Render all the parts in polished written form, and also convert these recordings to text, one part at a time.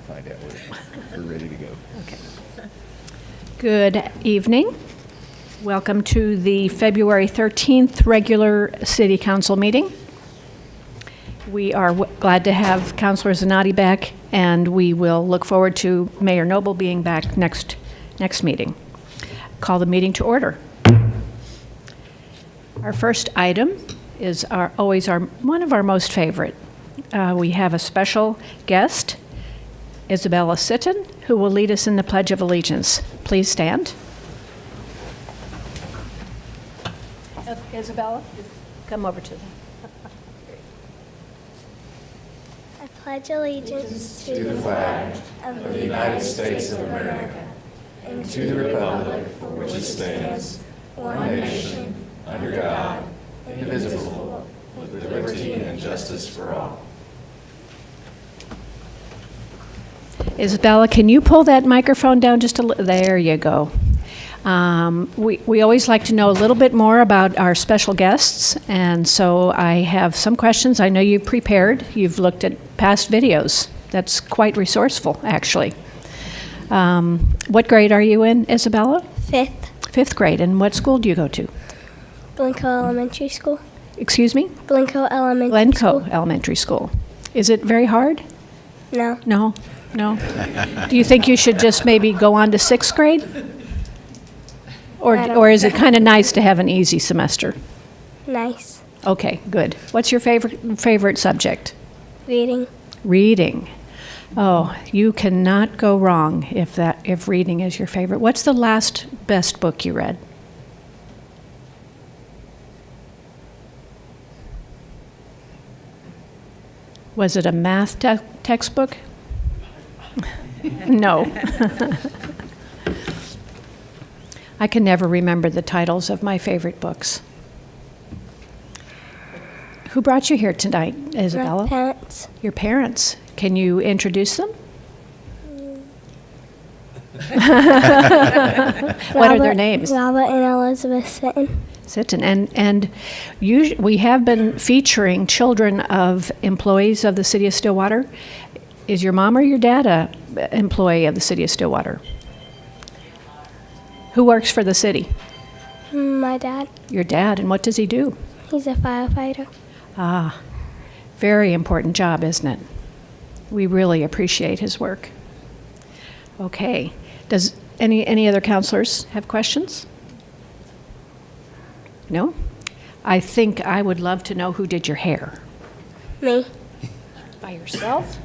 find out we're ready to go. Okay. Good evening. Welcome to the February 13th regular City Council meeting. We are glad to have Councilor Zanotti back, and we will look forward to Mayor Noble being back next meeting. Call the meeting to order. Our first item is one of our most favorite. We have a special guest, Isabella Sitton, who will lead us in the Pledge of Allegiance. Please stand. Isabella, come over to them. I pledge allegiance To the flag of the United States of America and to the republic for which it stands, one nation, under God, indivisible, with liberty and justice for all. Isabella, can you pull that microphone down just a little? There you go. We always like to know a little bit more about our special guests, and so I have some questions. I know you've prepared. You've looked at past videos. That's quite resourceful, actually. What grade are you in, Isabella? Fifth. Fifth grade. And what school do you go to? Glencoe Elementary School. Excuse me? Glencoe Elementary Glencoe School. Elementary School. Is it very hard? No. No? No? Do you think you should just maybe go on to sixth grade? Or is it kind of nice to have an easy semester? Nice. Okay, good. What's your favorite subject? Reading. Reading. Oh, you cannot go wrong if reading is your favorite. What's the last best book you read? Was it a math textbook? No. I can never remember the titles of my favorite books. Who brought you here tonight, Isabella? My parents. Your parents. Can you introduce them? What are their names? Robert and Elizabeth Sitton. Sitton. And we have been featuring children of employees of the City of Stillwater. Is your mom or your dad an employee of the City of Stillwater? Who works for the city? My dad. Your dad. And what does he do? He's a firefighter. Ah, very important job, isn't it? We really appreciate his work. Okay. Does any other counselors have questions? No? I think I would love to know who did your hair. Me. By yourself?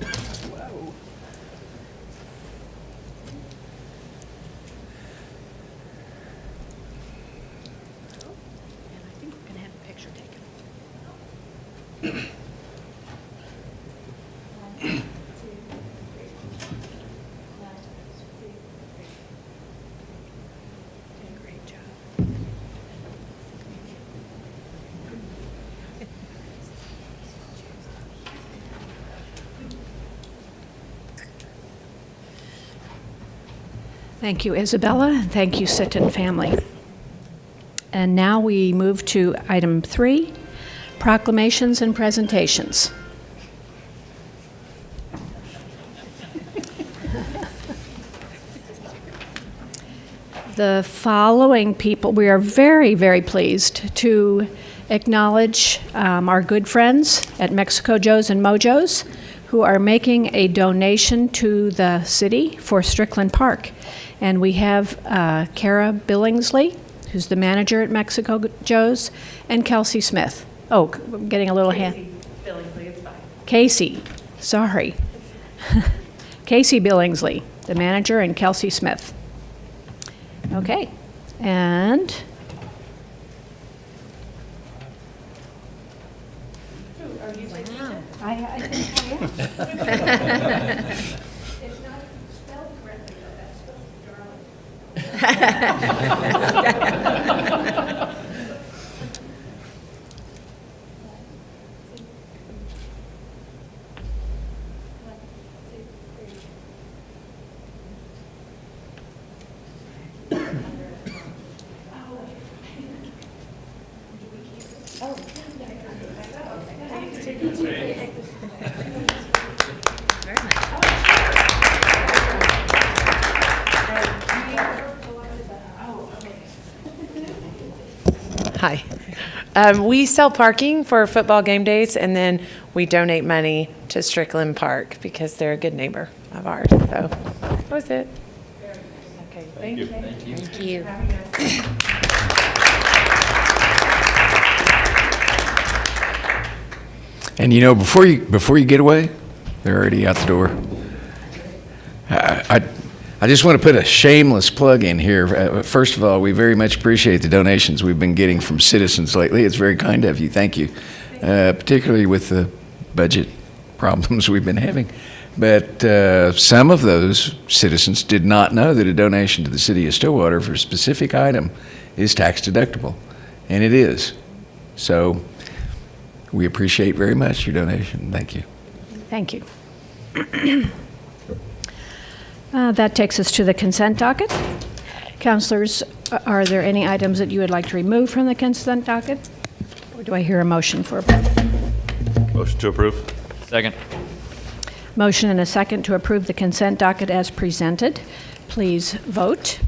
Thank you, Isabella, and thank you, Sitton family. And now we move to item 3, proclamations and presentations. The following people, we are very, very pleased to acknowledge our good friends at Mexico Joe's and Mojo's, who are making a donation to the city for Strickland Park. And we have Kara Billingsley, who's the manager at Mexico Joe's, and Kelsey Smith. Oh, I'm getting a little hand. Billingsley, it's fine. Casey, sorry. Casey Billingsley, the manager, and Kelsey Smith. Okay, and I think I am. It's not spelled correctly, though. That's spelled darling. Hi. We sell parking for football game days, and then we donate money to Strickland Park because they're a good neighbor of ours. So that was it. Okay, thank you. Thank you. And you know, before you get away, they're already out the door. I just want to put a shameless plug in here. First of all, we very much appreciate the donations we've been getting from citizens lately. It's very kind of you. Thank you. Particularly with the budget problems we've been having. But some of those citizens did not know that a donation to the city of Stillwater for a specific item is tax deductible, and it is. So we appreciate very much your donation. Thank you. Thank you. That takes us to the consent docket. Councilors, are there any items that you would like to remove from the consent docket? Or do I hear a motion for approval? Motion to approve. Second. Motion and a second to approve the consent docket as presented. Please vote.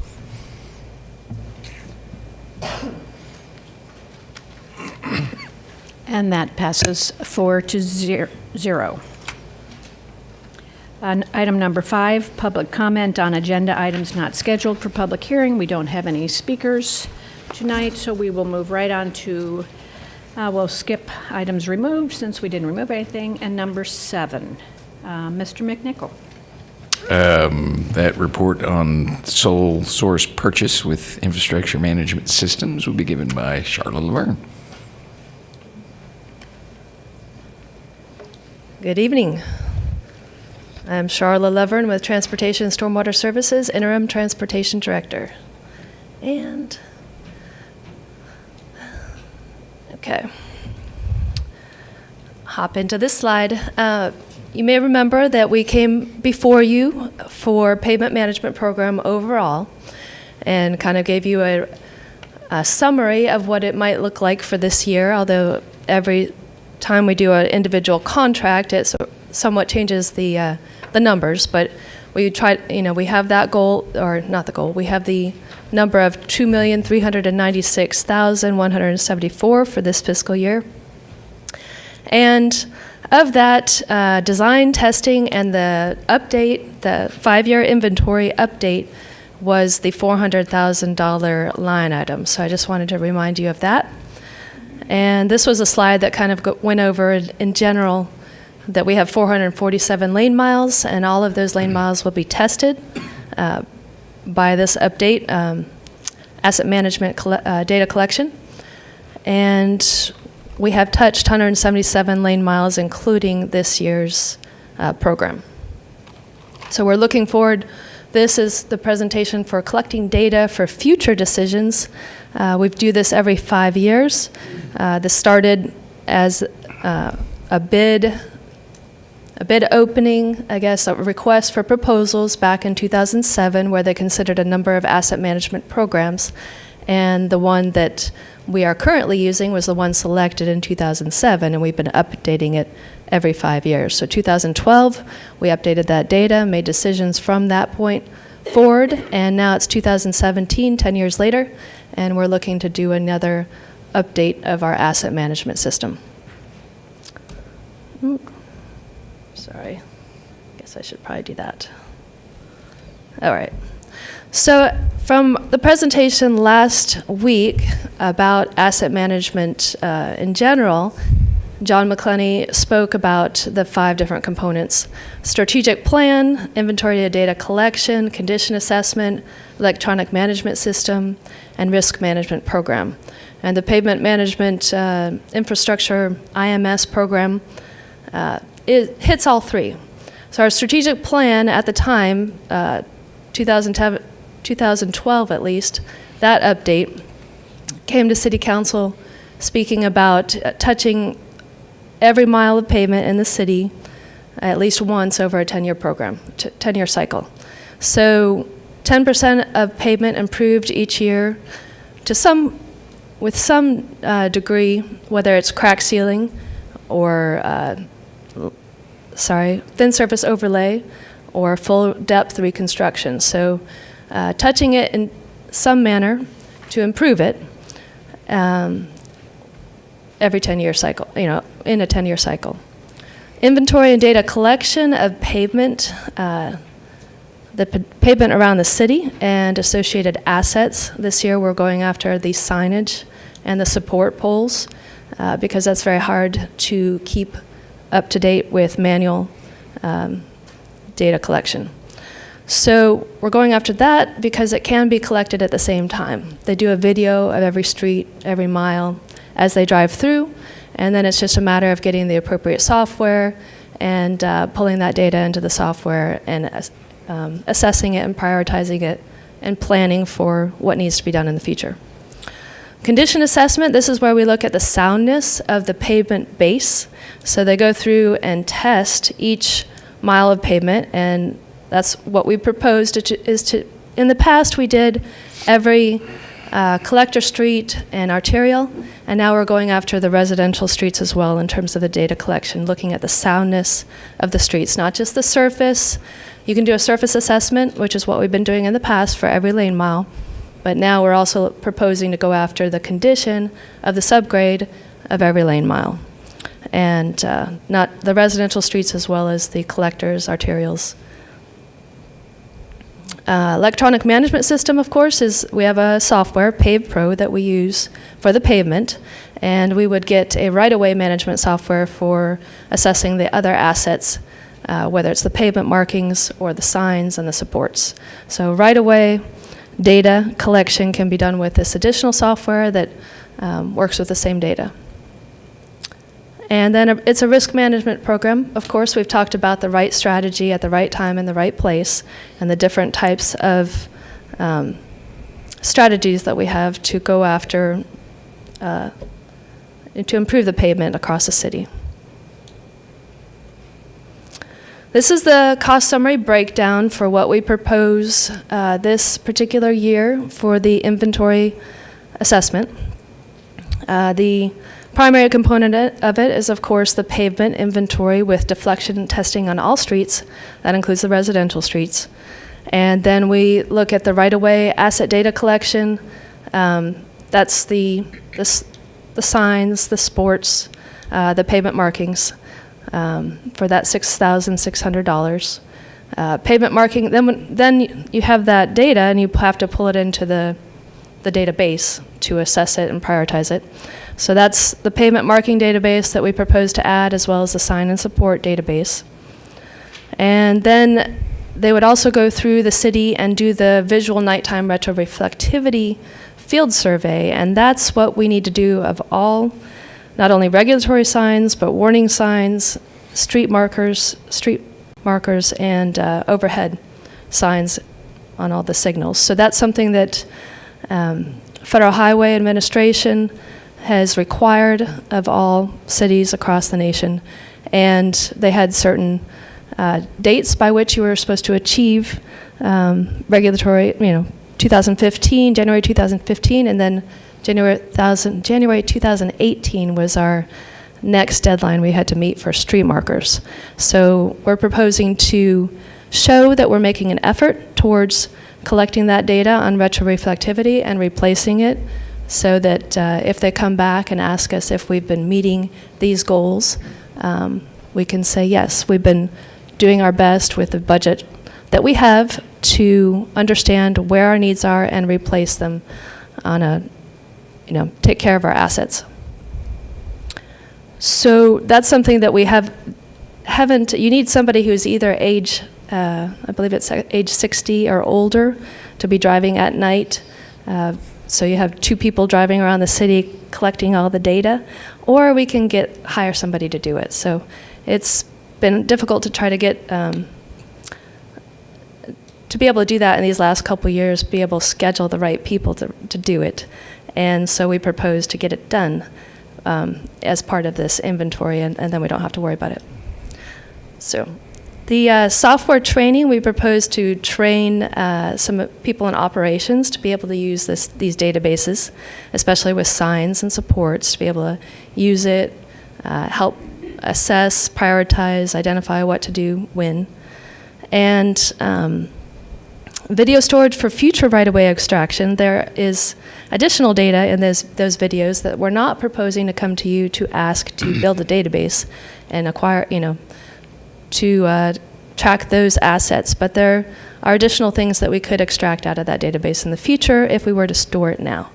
And that passes 4-0. Item number 5, public comment on agenda items not scheduled for public hearing. We don't have any speakers tonight, so we will move right on to, we'll skip items removed since we didn't remove anything. And number 7, Mr. McNichol. That report on sole source purchase with infrastructure management systems will be given by Charlotte Laverne. Good evening. I'm Charla Levern with Transportation and Stormwater Services, Interim Transportation Director. And, okay. Hop into this slide. You may remember that we came before you for pavement management program overall and kind of gave you a summary of what it might look like for this year, although every time we do an individual contract, it somewhat changes the numbers, but we tried, we have that goal, or not the goal, we have the number of 2,396,174 for this fiscal year. And of that, design, testing, and the update, the 5-year inventory update was the $400,000 line item. So I just wanted to remind you of that. And this was a slide that kind of went over in general that we have 447 lane miles, and all of those lane miles will be tested by this update, asset management data collection. And we have touched 177 lane miles, including this year's program. So we're looking forward. This is the presentation for collecting data for future decisions. We do this every 5 years. This started as a bid opening, I guess, a request for proposals back in 2007, where they considered a number of asset management programs. And the one that we are currently using was the one selected in 2007, and we've been updating it every 5 years. So 2012, we updated that data, made decisions from that point forward, and now it's 2017, 10 years later, and we're looking to do another update of our asset management system. Sorry, I guess I should probably do that. All right. So from the presentation last week about asset management in general, John McClenney spoke about the 5 different components: strategic plan, inventory and data collection, condition assessment, electronic management system, and risk management program. And the pavement management infrastructure IMS program it hits all 3. So our strategic plan at the time, 2012 at least, that update came to City Council speaking about touching every mile of pavement in the city at least once over a 10-year program, 10-year cycle. So 10% of pavement improved each year with some degree, whether it's crack sealing or thin surface overlay or full depth reconstruction. So touching it in some manner to improve it. every 10-year cycle, in a 10-year cycle. Inventory and data collection of pavement, pavement around the city and associated assets. This year we're going after the signage and the support poles because that's very hard to keep up to date with manual data collection. So we're going after that because it can be collected at the same time. They do a video of every street, every mile as they drive through, and then it's just a matter of getting the appropriate software and pulling that data into the software and assessing it and prioritizing it and planning for what needs to be done in the future. Condition assessment, this is where we look at the soundness of the pavement base. So they go through and test each mile of pavement, and that's what we proposed in the past we did every collector street and arterial, and now we're going after the residential streets as well in terms of the data collection, looking at the soundness of the streets, not just the surface. You can do a surface assessment, which is what we've been doing in the past for every lane mile, but now we're also proposing to go after the condition of the subgrade of every lane mile, and not the residential streets as well as the collectors, arterials. Electronic management system, of course, we have a software, Pave Pro, that we use for the pavement, and we would get a right-of-way management software for assessing the other assets, whether it's the pavement markings or the signs and the supports. So right-of-way data collection can be done with this additional software that works with the same data. And then it's a risk management program. Of course, we've talked about the right strategy at the right time in the right place and the different types of strategies that we have to go after to improve the pavement across the city. This is the cost summary breakdown for what we propose this particular year for the inventory assessment. The primary component of it is, of course, the pavement inventory with deflection testing on all streets. That includes the residential streets. And then we look at the right-of-way asset data collection. That's the signs, the sports, the pavement markings for that $6,600. Pavement marking, then you have that data and you have to pull it into the database to assess it and prioritize it. So that's the pavement marking database that we propose to add, as well as the sign and support database. And then they would also go through the city and do the visual nighttime retroreflectivity field survey, and that's what we need to do of all, not only regulatory signs, but warning signs, street markers, and overhead signs on all the signals. So that's something that Federal Highway Administration has required of all cities across the nation, and they had certain dates by which you were supposed to achieve regulatory, 2015, January 2015, and then January 2018 was our next deadline we had to meet for street markers. So we're proposing to show that we're making an effort towards collecting that data on retroreflectivity and replacing it, so that if they come back and ask us if we've been meeting these goals, we can say, yes, we've been doing our best with the budget that we have to understand where our needs are and replace them on take care of our assets. So that's something that we haven't, you need somebody who's either age, I believe it's age 60 or older to be driving at night. So you have 2 people driving around the city collecting all the data, or we can hire somebody to do it. So it's been difficult to try to get, to be able to do that in these last couple of years, be able to schedule the right people to do it. And so we propose to get it done as part of this inventory, and then we don't have to worry about it. So the software training, we propose to train some people in operations to be able to use these databases, especially with signs and supports, to be able to use it, help assess, prioritize, identify what to do when. And video storage for future right-of-way extraction. There is additional data in those videos that we're not proposing to come to you to ask to build a database and acquire, to track those assets. But there are additional things that we could extract out of that database in the future if we were to store it now.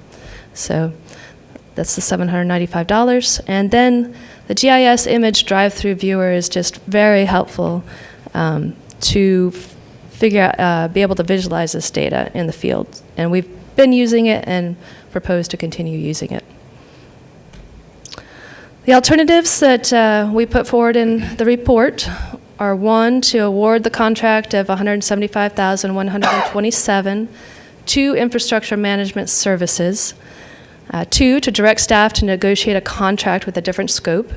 So that's the $795. And then the GIS image drive-through viewer is just very helpful to figure out, be able to visualize this data in the field. And we've been using it and propose to continue using it. The alternatives that we put forward in the report are: 1, to award the contract of $175,127 to infrastructure management services. 2, to direct staff to negotiate a contract with a different scope.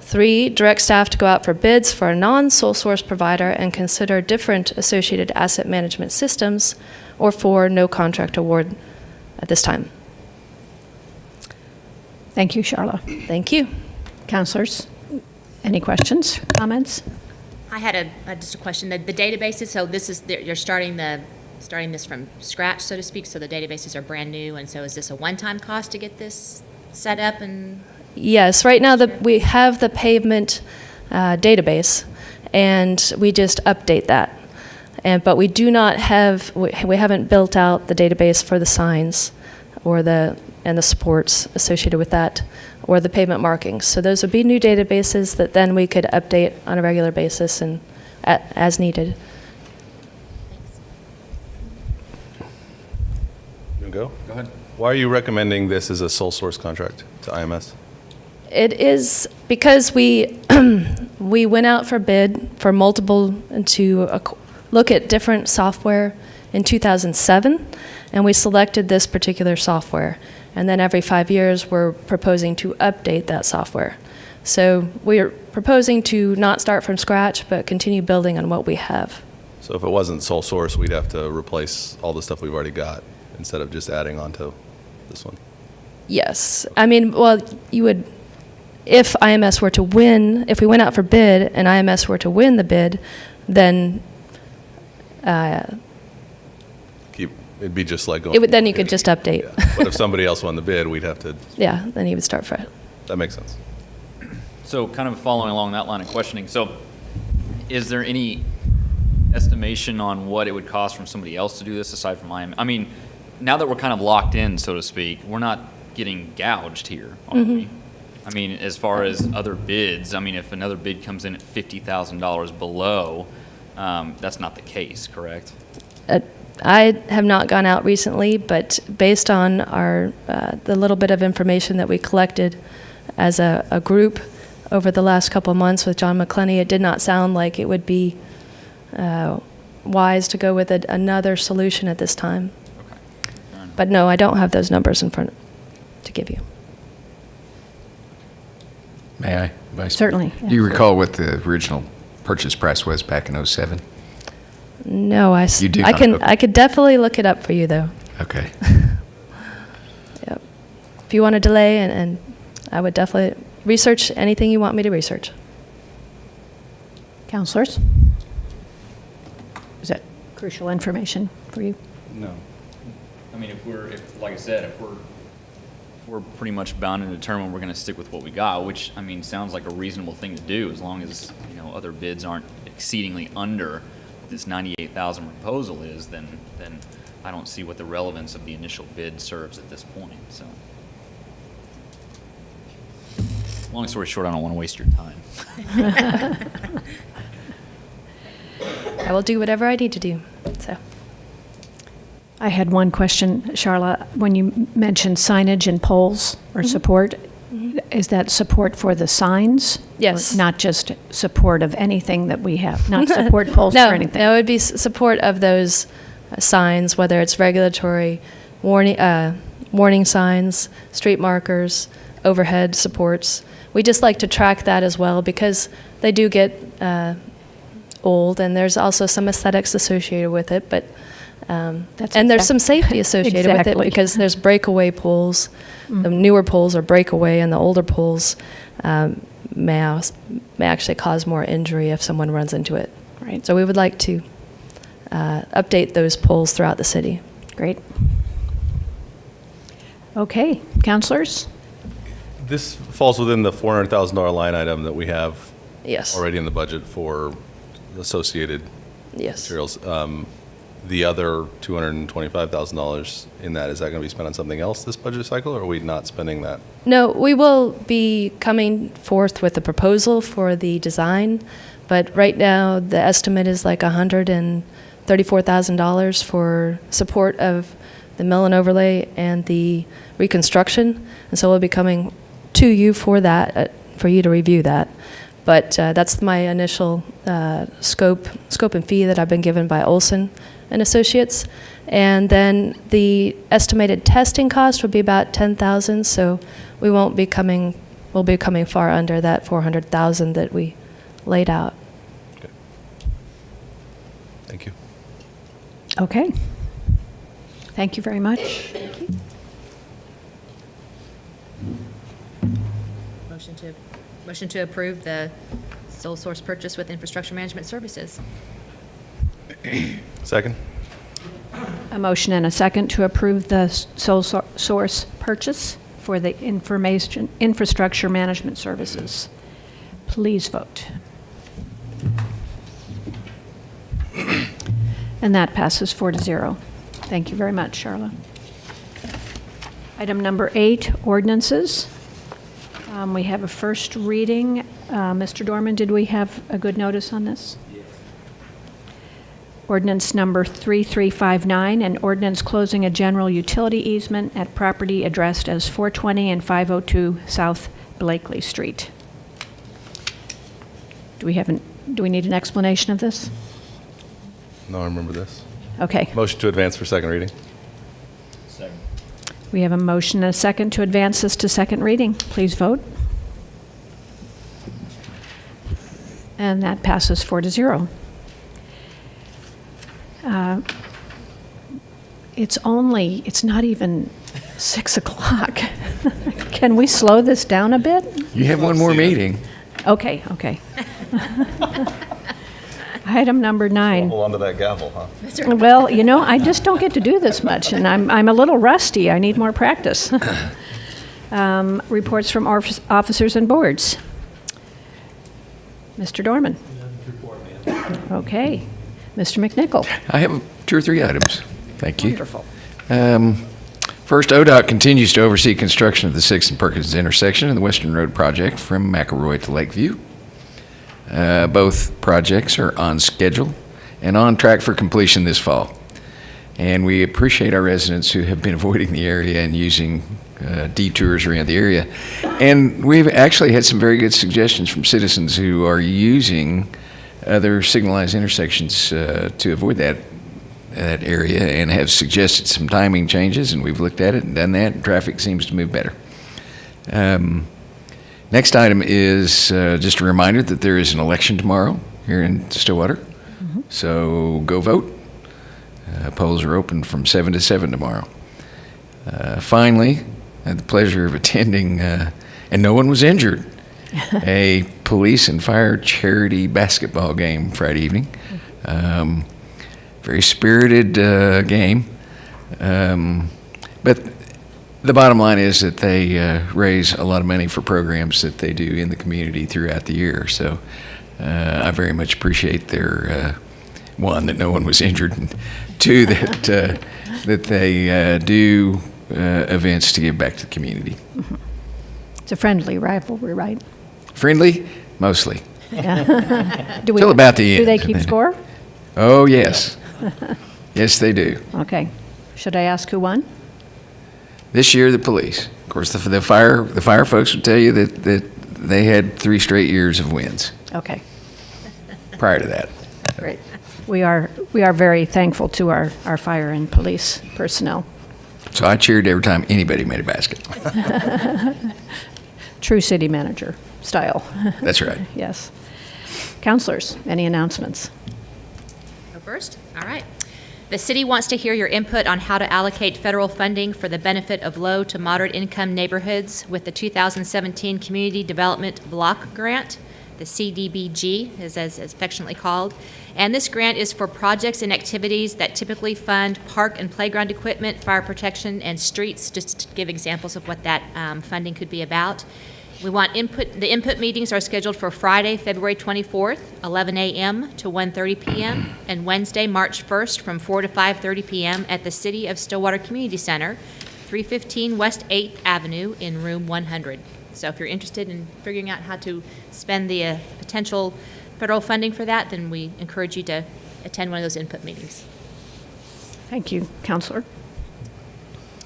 3, direct staff to go out for bids for a non-sole source provider and consider different associated asset management systems. Or 4, no contract award at this time. Thank you, Charla. Thank you. Counselors, any questions, comments? I had just a question. The databases, so you're starting this from scratch, so to speak, so the databases are brand new, and so is this a one-time cost to get this set up? And Yes, right now we have the pavement database, and we just update that. But we do not have, we haven't built out the database for the signs or the supports associated with that, or the pavement markings. So those would be new databases that then we could update on a regular basis and as needed. You go? Go ahead. Why are you recommending this as a sole source contract to IMS? It is because we we went out for bid for multiple to look at different software in 2007, and we selected this particular software. And then every 5 years, we're proposing to update that software. So we're proposing to not start from scratch, but continue building on what we have. So if it wasn't sole source, we'd have to replace all the stuff we've already got instead of just adding on to this one. Yes. I mean, well, you would, if IMS were to win, if we went out for bid and IMS were to win the bid, then It'd be just like going. then you could just update. Yeah. But if somebody else won the bid, we'd have to. Yeah, then you would start fresh. That makes sense. So kind of following along that line of questioning, so is there any estimation on what it would cost from somebody else to do this aside from IM? I mean, now that we're kind of locked in, so to speak, we're not getting gouged here, are we? I mean, as far as other bids, I mean, if another bid comes in at $50,000 below, that's not the case, correct? I have not gone out recently, but based on our the little bit of information that we collected as a group over the last couple of months with John McClenny, it did not sound like it would be wise to go with another solution at this time. Okay. But no, I don't have those numbers in front to give you. May I, Vice? Certainly. Do you recall what the original purchase price was back in '07? No, You do I not? can. Okay. I could definitely look it up for you, though. Okay. Yep. If you want to delay, and I would definitely research anything you want me to research. Counselors? Is that crucial information for you? No. I mean, like I said, if we're pretty much bound and determined we're going to stick with what we got, which, I mean, sounds like a reasonable thing to do as long as, other bids aren't exceedingly under this 98,000 proposal is, then I don't see what the relevance of the initial bid serves at this point, so. Long story short, I don't want to waste your time. I will do whatever I need to do. So. I had one question, Charla. When you mentioned signage and poles or support, is that support for the signs? Yes. Or not just support of anything that we have, not support poles No, for anything? it would be support of those signs, whether it's regulatory, warning signs, street markers, overhead supports. We just like to track that as well because they do get old, and there's also some aesthetics associated with it, but there's some safety associated with it because there's breakaway poles. The newer poles are breakaway, and the older poles may actually cause more injury if someone runs into it. Right. So we would like to update those poles throughout the city. Great. Okay, counselors? This falls within the $400,000 line item that we have Yes. already in the budget for associated Yes. materials. The other $225,000 in that, is that going to be spent on something else this budget cycle, or are we not spending that? No, we will be coming forth with a proposal for the design, but right now the estimate is like $134,000 for support of the mill and overlay and the reconstruction, and so we'll be coming to you for that, for you to review that. But that's my initial scope and fee that I've been given by Olson and Associates. And then the estimated testing cost would be about $10,000, so we'll be coming far under that $400,000 that we laid out. Okay. Thank you. Okay. Thank you very much. Motion to approve the sole source purchase with infrastructure management services. Second? A motion and a second to approve the sole source purchase for the infrastructure management services. Please vote. And that passes 4-0. Thank you very much, Charla. Item number 8, ordinances. We have a first reading. Mr. Dorman, did we have a good notice on this? Yes. Ordinance number 3359, an ordinance closing a general utility easement at property addressed as 420 and 502 South Blakely Street. Do we need an explanation of this? No, I remember this. Okay. Motion to advance for second reading. We have a motion and a second to advance this to second reading. Please vote. And that passes 4-0. It's not even 6 o'clock. Can we slow this down a bit? You have one more meeting. Okay. Item number 9. Hold on to that gavel, huh? Well, I just don't get to do this much, and I'm a little rusty. I need more practice. Reports from officers and boards. Mr. Dorman. Okay. Mr. McNichol. I have 2 or 3 items. Thank you. Wonderful. First, ODOT continues to oversee construction of the 6th and Perkins intersection and the Western Road project from McElroy to Lakeview. Both projects are on schedule and on track for completion this fall. And we appreciate our residents who have been avoiding the area and using detours around the area. And we've actually had some very good suggestions from citizens who are using other signalized intersections to avoid that area, and have suggested some timing changes, and we've looked at it and done that, and traffic seems to move better. Next item is just a reminder that there is an election tomorrow here in Stillwater. Mm-hmm. So go vote. Polls are open from 7 to 7 tomorrow. Finally, I had the pleasure of attending, and no one was injured, a police and fire charity basketball game Friday evening. Very spirited game. But the bottom line is that they raise a lot of money for programs that they do in the community throughout the year. So I very much appreciate their, one, that no one was injured, and two, that they do events to give back to the community. Mm-hmm. It's a friendly rivalry, right? Friendly? Mostly. Yeah. Till about the end. Do they keep score? Oh, yes. Yes, they do. Okay. Should I ask who won? This year, the police. Of course, the fire folks would tell you that they had 3 straight years of wins. Okay. Prior to that. Great. We are very thankful to our fire and police personnel. So I cheered every time anybody made a basket. True city manager style. That's right. Yes. Counselors, any announcements? Go first? All right. The city wants to hear your input on how to allocate federal funding for the benefit of low to moderate income neighborhoods with the 2017 Community Development Block Grant. the CDBG, as affectionately called. And this grant is for projects and activities that typically fund park and playground equipment, fire protection, and streets, just to give examples of what that funding could be about. We want input. The input meetings are scheduled for Friday, February 24th, 11 a.m. to 1:30 p.m., and Wednesday, March 1st, from 4 to 5:30 p.m. at the City of Stillwater Community Center, 315 West 8th Avenue in room 100. So if you're interested in figuring out how to spend the potential federal funding for that, then we encourage you to attend one of those input meetings. Thank you, Counselor.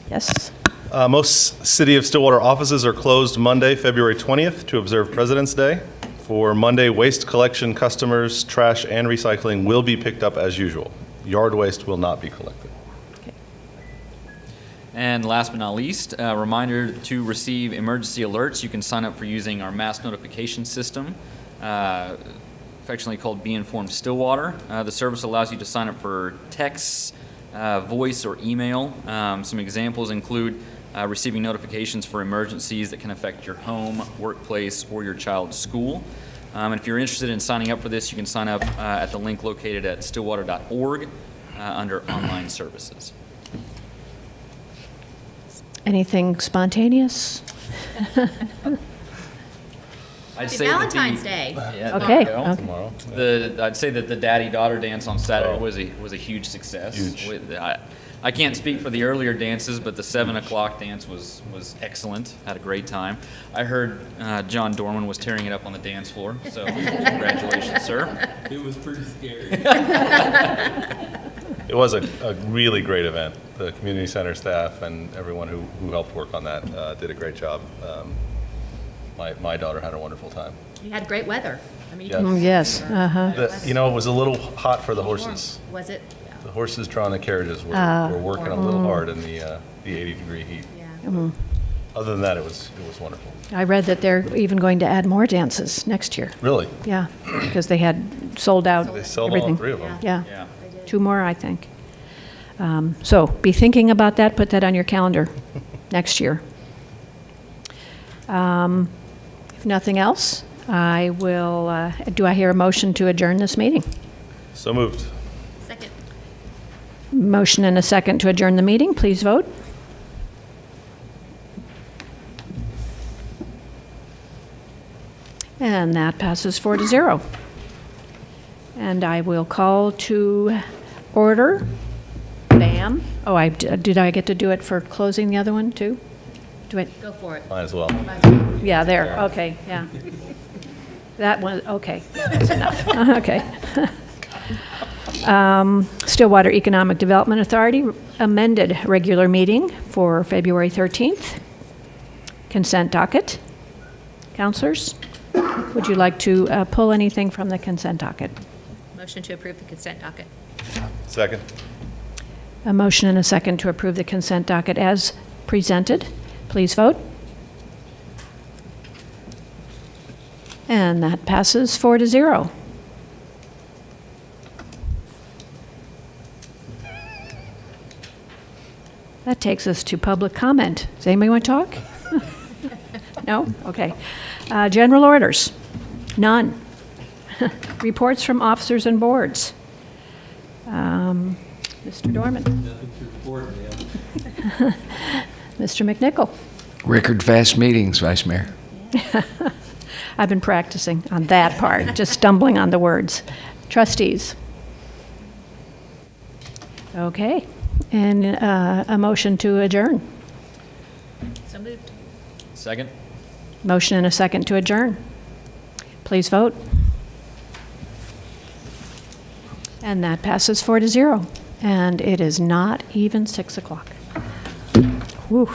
Yes. Most City of Stillwater offices are closed Monday, February 20th to observe President's Day. For Monday, waste collection customers, trash and recycling will be picked up as usual. Yard waste will not be collected. And last but not least, a reminder to receive emergency alerts. You can sign up for using our mass notification system, affectionately called Be Informed Stillwater. The service allows you to sign up for texts, voice, or email. Some examples include receiving notifications for emergencies that can affect your home, workplace, or your child's school. And if you're interested in signing up for this, you can sign up at the link located at stillwater.org under online services. Anything spontaneous? I'd Happy say that Valentine's the- Day. Yeah, Okay. there you go. Okay. Tomorrow. I'd say that the daddy-daughter dance on Saturday Oh. was a huge success. Huge. I can't speak for the earlier dances, but the 7 o'clock dance was excellent. Had a great time. I heard John Dorman was tearing it up on the dance floor, so congratulations, sir. It was pretty scary. It was a really great event. The community center staff and everyone who helped work on that did a great job. My daughter had a wonderful time. You had great weather. I mean, you Yes. can- Yes, uh-huh. It was a little hot for the horses. Was it? The horses drawing the carriages were working a little hard in the 80-degree heat. Yeah. Other than that, it was wonderful. I read that they're even going to add more dances next year. Really? Yeah, because they had sold out They sold all everything. 3 of them. Yeah, Yeah. 2 more, I think. So be thinking about that, put that on your calendar next year. If nothing else, I will, do I hear a motion to adjourn this meeting? So moved. Second. Motion and a second to adjourn the meeting, please vote. And that passes 4-0. And I will call to order. Bam. Oh, did I get to do it for closing the other one, too? Do it? Go for it. Might as well. Yeah, there, okay, yeah. That one, okay, that's enough, okay. Stillwater Economic Development Authority amended regular meeting for February 13th. Consent docket. Counselors, would you like to pull anything from the consent docket? Motion to approve the consent docket. Second. A motion and a second to approve the consent docket as presented. Please vote. And that passes 4-0. That takes us to public comment. Does anybody want to talk? No? Okay. General orders? None. Reports from officers and boards? Mr. Dorman? Nothing to report, ma'am. Mr. McNichol? Record fast meetings, Vice Mayor. I've been practicing on that part, just stumbling on the words. Trustees? Okay. And a motion to adjourn. So moved. Second? Motion and a second to adjourn. Please vote. And that passes 4-0. And it is not even 6 o'clock. Whew.